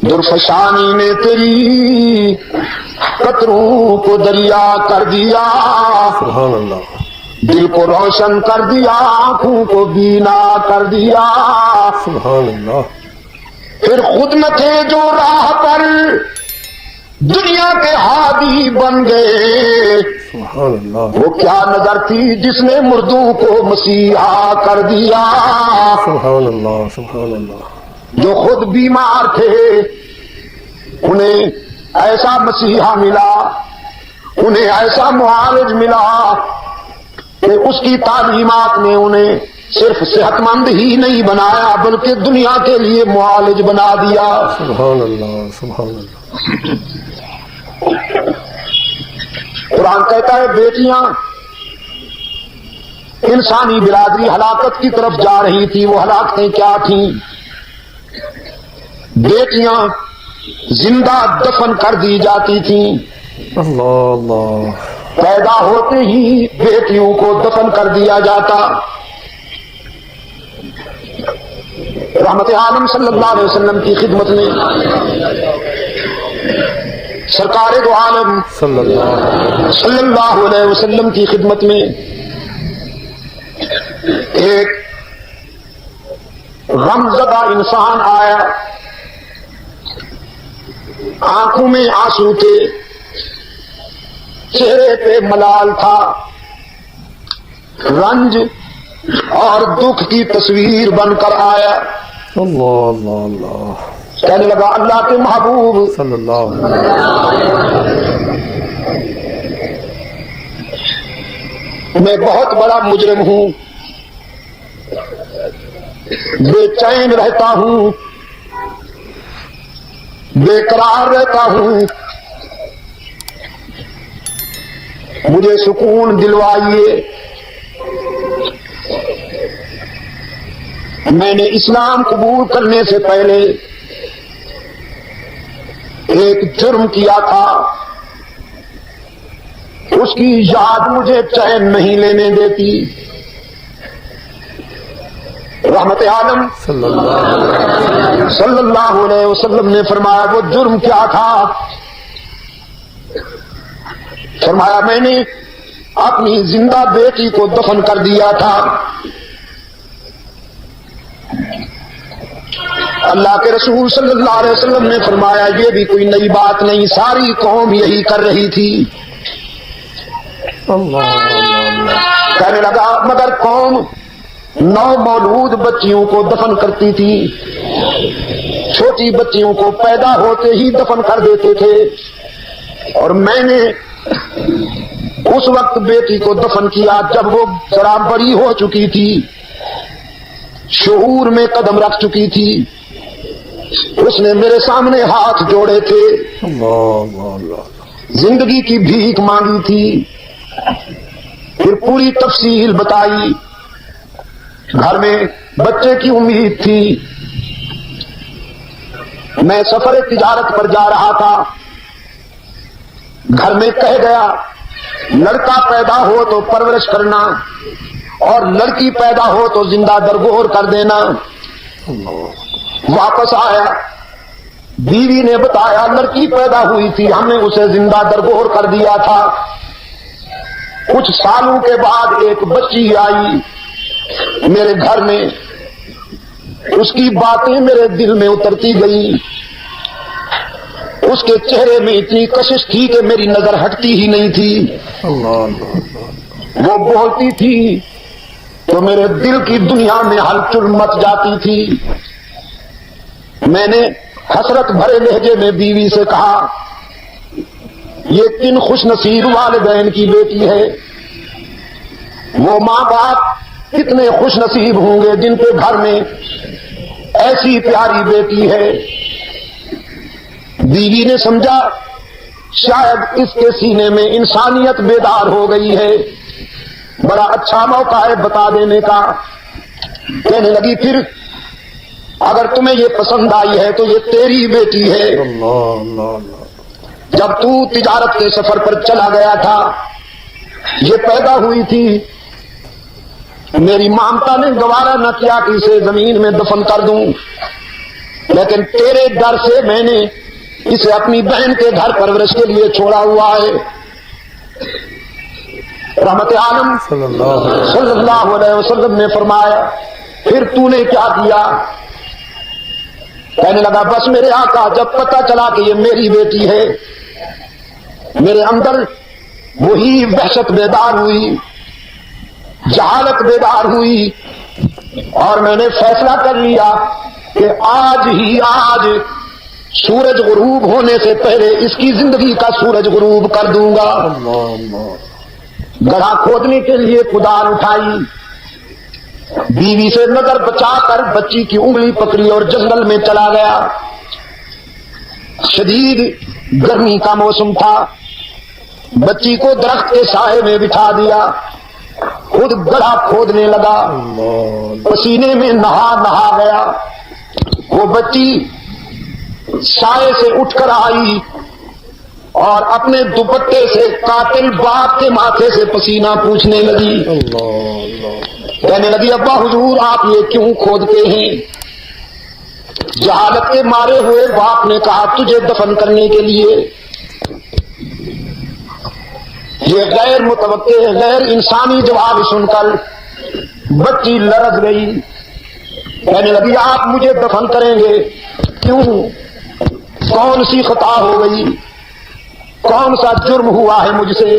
درفشانی نے تیری قطروں کو دریا کر دیا، سبحان اللہ، دل کو روشن کر دیا، آنکھوں کو بینا کر دیا۔ سبحان اللہ، پھر خود نہ تھے جو راہ پر دنیا کے ہادی بن گئے، سبحان اللہ، وہ کیا نظر تھی جس نے مردوں کو مسیحا کر دیا۔ سبحان اللہ، سبحان اللہ، جو خود بیمار تھے انہیں ایسا مسیحا ملا، انہیں ایسا معالج ملا کہ اس کی تعلیمات نے انہیں صرف صحت مند ہی نہیں بنایا بلکہ دنیا کے لیے معالج بنا دیا۔ سبحان اللہ، سبحان اللہ، قرآن کہتا ہے بیٹیاں انسانی برادری ہلاکت کی طرف جا رہی تھی، وہ ہلاکتیں کیا تھیں؟ بیٹیاں زندہ دفن کر دی جاتی تھیں، اللہ اللہ، پیدا ہوتے ہی بیٹیوں کو دفن کر دیا جاتا۔ رحمت عالم صلی اللہ علیہ وسلم کی خدمت میں، سرکار دو عالم صلی اللہ علیہ وسلم کی خدمت میں ایک غمزدہ انسان آیا، آنکھوں میں آنسو تھے، چہرے پہ ملال تھا، رنج اور دکھ کی تصویر بن کر آیا۔ اللہ اللہ اللہ، کہنے لگا اللہ کے محبوب صلی اللہ علیہ میں بہت بڑا مجرم ہوں، بے چین رہتا ہوں، بے قرار رہتا ہوں، مجھے سکون دلوائیے۔ میں نے اسلام قبول کرنے سے پہلے ایک جرم کیا تھا، اس کی یاد مجھے چین نہیں لینے دیتی۔ رحمت عالم صلی اللہ صلی اللہ علیہ وسلم نے فرمایا وہ جرم کیا تھا؟ فرمایا میں نے اپنی زندہ بیٹی کو دفن کر دیا تھا۔ اللہ کے رسول صلی اللہ علیہ وسلم نے فرمایا یہ بھی کوئی نئی بات نہیں، ساری قوم یہی کر رہی تھی۔ اللہ اللہ، کہنے لگا مگر قوم نو مولود بچیوں کو دفن کرتی تھی، چھوٹی بچیوں کو پیدا ہوتے ہی دفن کر دیتے تھے، اور میں نے اس وقت بیٹی کو دفن کیا جب وہ ذرا بڑی ہو چکی تھی، شعور میں قدم رکھ چکی تھی، اس نے میرے سامنے ہاتھ جوڑے تھے، اللہ اللہ، زندگی کی بھیک مانگی تھی، پھر پوری تفصیل بتائی، گھر میں بچے کی امید تھی، میں سفر تجارت پر جا رہا تھا، گھر میں کہہ گیا لڑکا پیدا ہو تو پرورش کرنا اور لڑکی پیدا ہو تو زندہ درگور کر دینا۔ واپس آیا، بیوی نے بتایا لڑکی پیدا ہوئی تھی، ہم نے اسے زندہ درگور کر دیا تھا، کچھ سالوں کے بعد ایک بچی آئی میرے گھر میں، اس کی باتیں میرے دل میں اترتی گئی، اس کے چہرے میں اتنی کشش تھی کہ میری نظر ہٹتی ہی نہیں تھی، اللہ اللہ، وہ بولتی تھی تو میرے دل کی دنیا میں ہلچل مچ جاتی تھی۔ میں نے حسرت بھرے لہجے میں بیوی سے کہا یہ کن خوش نصیب والدین کی بیٹی ہے، وہ ماں باپ کتنے خوش نصیب ہوں گے جن کے گھر میں ایسی پیاری بیٹی ہے۔ بیوی نے سمجھا شاید اس کے سینے میں انسانیت بیدار ہو گئی ہے، بڑا اچھا موقع ہے بتا دینے کا۔ کہنے لگی پھر اگر تمہیں یہ پسند آئی ہے تو یہ تیری بیٹی ہے۔ اللہ اللہ اللہ، جب تو تجارت کے سفر پر چلا گیا تھا یہ پیدا ہوئی تھی، میری مامتا نے گوارا نہ کیا کہ اسے زمین میں دفن کر دوں، لیکن تیرے ڈر سے میں نے اسے اپنی بہن کے گھر پرورش کے لیے چھوڑا ہوا ہے۔ رحمت عالم صلی اللہ علیہ وسلم نے فرمایا پھر تو نے کیا کیا؟ کہنے لگا بس میرے آقا جب پتہ چلا کہ یہ میری بیٹی ہے میرے اندر وہی وحشت بیدار ہوئی، جہالت بیدار ہوئی، اور میں نے فیصلہ کر لیا کہ آج سورج غروب ہونے سے پہلے اس کی زندگی کا سورج غروب کر دوں گا۔ گڑھا کھودنے کے لیے کدال اٹھائی، بیوی سے نظر بچا کر بچی کی انگلی پکڑی اور جنگل میں چلا گیا۔ شدید گرمی کا موسم تھا، بچی کو درخت کے سائے میں بٹھا دیا، خود گڑھا کھودنے لگا، پسینے میں نہا گیا۔ وہ بچی سائے سے اٹھ کر آئی اور اپنے دوپٹے سے قاتل باپ کے ماتھے سے پسینہ پوچھنے لگی، کہنے لگی ابا حضور آپ یہ کیوں کھودتے ہیں؟ جہالت کے مارے ہوئے باپ نے کہا تجھے دفن کرنے کے لیے۔ یہ غیر متوقع غیر انسانی جواب سن کر بچی لرز گئی، کہنے لگی آپ مجھے دفن کریں گے؟ کیوں؟ کون سی خطا ہو گئی؟ کون سا جرم ہوا ہے مجھ سے؟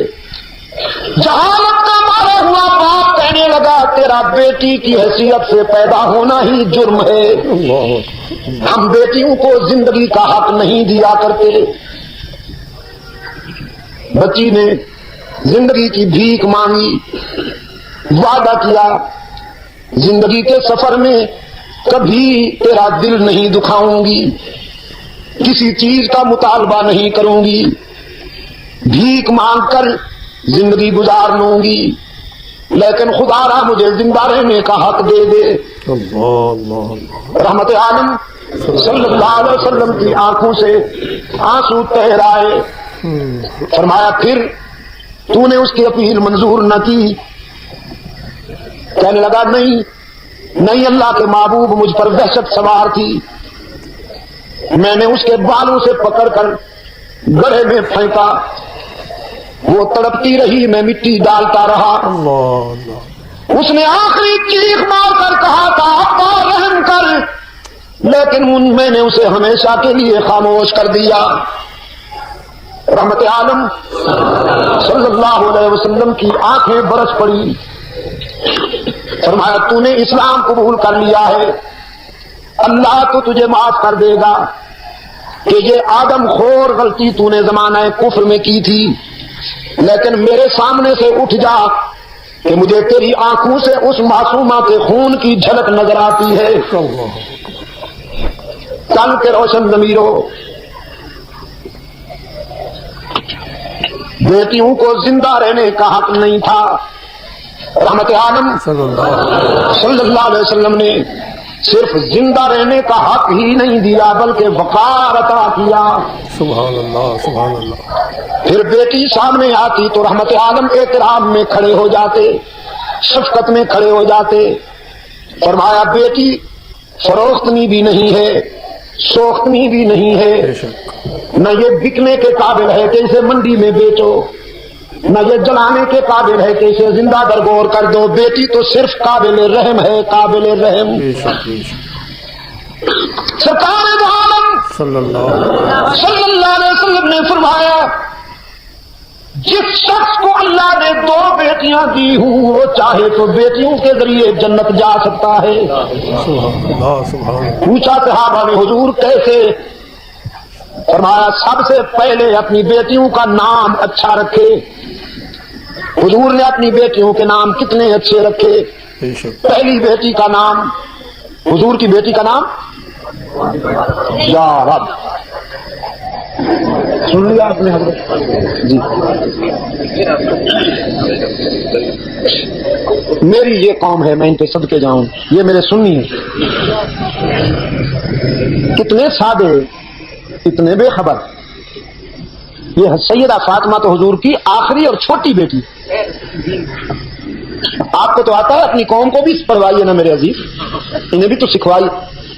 جہالت کا مارا ہوا باپ کہنے لگا تیرا بیٹی کی حیثیت سے پیدا ہونا ہی جرم ہے، ہم بیٹیوں کو زندگی کا حق نہیں دیا کرتے۔ بچی نے زندگی کی بھیک مانگی، وعدہ کیا زندگی کے سفر میں کبھی تیرا دل نہیں دکھاؤں گی، کسی چیز کا مطالبہ نہیں کروں گی، بھیک مانگ کر زندگی گزار لوں گی، لیکن خدا را مجھے زندہ رہنے کا حق دے دے۔ رحمت عالم صلی اللہ علیہ وسلم کی آنکھوں سے آنسو تہر آئے، فرمایا پھر تو نے اس کی اپیل منظور نہ کی؟ کہنے لگا نہیں اللہ کے محبوب مجھ پر وحشت سوار تھی، میں نے اس کے بالوں سے پکڑ کر گڑھے میں پھینکا، وہ تڑپتی رہی، میں مٹی ڈالتا رہا۔ اس نے آخری چیخ مار کر کہا تھا ابا رحم کر، لیکن میں نے اسے ہمیشہ کے لیے خاموش کر دیا۔ رحمت عالم صلی اللہ علیہ وسلم کی آنکھیں برس پڑی، فرمایا تو نے اسلام قبول کر لیا ہے، اللہ تو تجھے معاف کر دے گا کہ یہ آدم خور غلطی تو نے زمانہ کفر میں کی تھی، لیکن میرے سامنے سے اٹھ جا کہ مجھے تیری آنکھوں سے اس معصومہ کے خون کی جھلک نظر آتی ہے۔ کل کے روشن ضمیروں، بیٹیوں کو زندہ رہنے کا حق نہیں تھا، رحمت عالم صلی اللہ علیہ وسلم نے صرف زندہ رہنے کا حق ہی نہیں دیا بلکہ وقار عطا کیا۔ سبحان اللہ سبحان اللہ۔ پھر بیٹی سامنے آتی تو رحمت عالم احترام میں کھڑے ہو جاتے، شفقت میں کھڑے ہو جاتے، فرمایا بیٹی فروختنی بھی نہیں ہے، سوختنی بھی نہیں ہے، نہ یہ بکنے کے قابل ہے کہ اسے منڈی میں بیچو، نہ یہ جلانے کے قابل ہے کہ اسے زندہ درگور کر دو، بیٹی تو صرف قابل رحم ہے، قابل رحم۔ سرکار دو عالم صلی اللہ علیہ وسلم نے فرمایا جس شخص کو اللہ نے 2 بیٹیاں دی ہوں وہ چاہے تو بیٹیوں کے ذریعے جنت جا سکتا ہے۔ پوچھا صحابہ نے حضور کیسے؟ فرمایا سب سے پہلے اپنی بیٹیوں کا نام اچھا رکھے۔ حضور نے اپنی بیٹیوں کے نام کتنے اچھے رکھے؟ پہلی بیٹی کا نام، حضور کی بیٹی کا نام یا رب، سن لیا آپ نے حضرت جی؟ میری یہ قوم ہے، میں ان کے صدقے جاؤں، یہ میرے سنی ہے، کتنے سادے، اتنے بے خبر۔ یہ سیدہ فاطمہ تو حضور کی آخری اور چھوٹی بیٹی۔ آپ کو تو آتا ہے، اپنی قوم کو بھی پڑھوائیے نا میرے عزیز، انہیں بھی تو سکھوائیے۔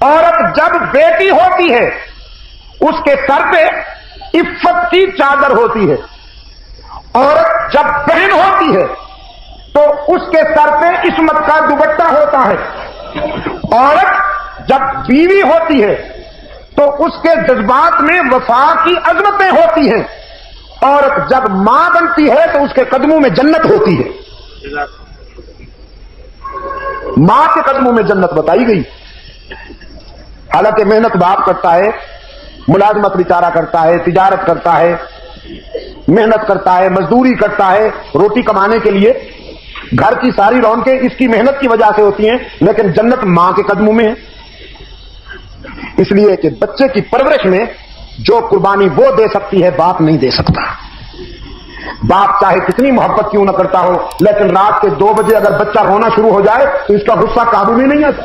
عورت جب بیٹی ہوتی ہے اس کے سر پہ عفت کی چادر ہوتی ہے. عورت جب بہن ہوتی ہے تو اس کے سر پہ عصمت کا دوپٹہ ہوتا ہے. عورت جب بیوی ہوتی ہے تو اس کے جذبات میں وفا کی عظمتیں ہوتی ہیں. عورت جب ماں بنتی ہے تو اس کے قدموں میں جنت ہوتی ہے. ماں کے قدموں میں جنت بتائی گئی. حالانکہ محنت باپ کرتا ہے, ملازمت بیچارہ کرتا ہے, تجارت کرتا ہے, محنت کرتا ہے, مزدوری کرتا ہے روٹی کمانے کے لیے. گھر کی ساری رونقیں اس کی محنت کی وجہ سے ہوتی ہیں, لیکن جنت ماں کے قدموں میں ہے. اس لیے کہ بچے کی پرورش میں جو قربانی وہ دے سکتی ہے باپ نہیں دے سکتا. باپ چاہے کتنی محبت کیوں نہ کرتا ہو, لیکن رات کے 2 بجے اگر بچہ رونا شروع ہو جائے تو اس کا غصہ قابو میں نہیں آتا.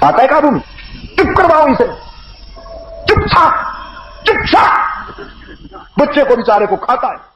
آتا ہے قابو میں؟ چپ کرواؤ اسے, چپ چھا, چپ چھا. بچے کو بیچارے کو کھاتا ہے.